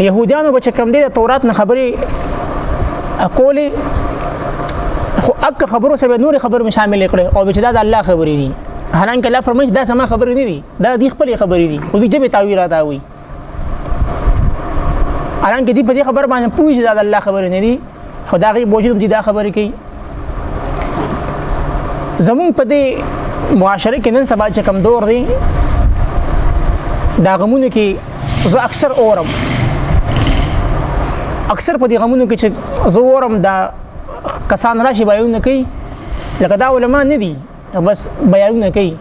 يهوديانو به چې کوم دی د تورات نه خبرې کولې خو اک خبرو سره نور خبر مې شامل کړي او چې دا د الله خبرې دي حالانکه الله فرمایي دا سما خبرې نه دي دا د خپل خبرې دي او دې جبه تعویل راته وي حالانکه دې په دې خبر باندې پوښتنه دا د الله خبرې نه دي خدای بوجود دې دا خبرې کوي زمون په دې معاشره کې نن سبا چې کم دور دی دا غمونه کې زه اکثر اورم اکثر په دې غمونو کې چې زه اورم دا کسان راشي بیانونه کوي لکه دا علما نه دي بس بیانونه کوي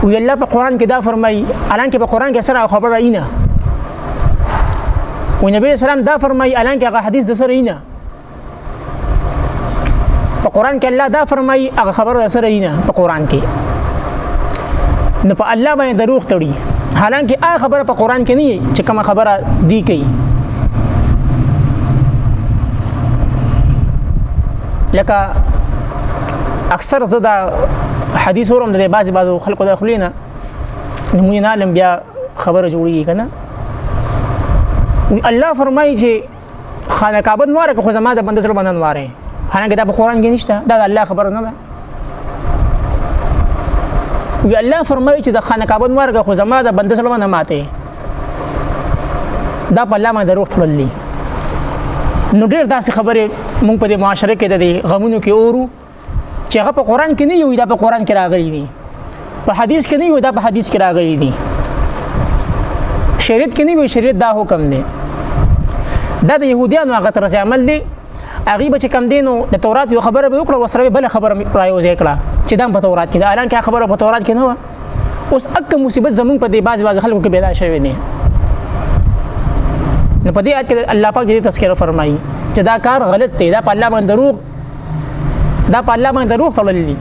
وی الله په قران کې دا فرمایي الانکه په قران کې سره خبر راینه و نبی اسلام دا فرمایي الانکه هغه حدیث د سره اینه په قران کې الله دا فرمایي هغه خبر د سره اینه په قران کې نو په الله باندې دروغ تړي حالانکه هغه خبره په قران کې نه چې کومه خبره دی کوي لکه اکثر زدا حدیث ورم د بعض خلکو د خلینا نمونه عالم بیا خبره جوړیږي کنه الله فرمایي چې خانه کعبه نواره که خو زما د بنده سره باندې نواره حالانکه دا په قران کې نشته دا د الله خبره نه ده وی الله فرمایي چې د خانه کعبه نواره که خو زما د بنده سره باندې ماته دا په الله باندې دروغ تړلې نو ډېر داسې خبرې مونږ په دې معاشره کې د غمونو کې اورو چې هغه په قران کې نه یو دا په قران کې راغلي دي په حدیث کې نه یو دا په حدیث کې راغلي دي شریعت کې نه وي شریعت دا حکم دی دا د يهوديانو هغه طرز عمل دی هغه به چې کم دینو د تورات یو خبره به وکړه وسره بل خبره رايوځي کړه چې دا په تورات کې دا اعلان کې خبره په تورات کې نه و اوس اک مصیبت زمون په دې بعض خلکو کې پیدا شوی دی نو په دې آیت کې الله پاک دې تذکرہ فرمایي چې دا کار غلط دی دا په الله باندې دروغ تړل دي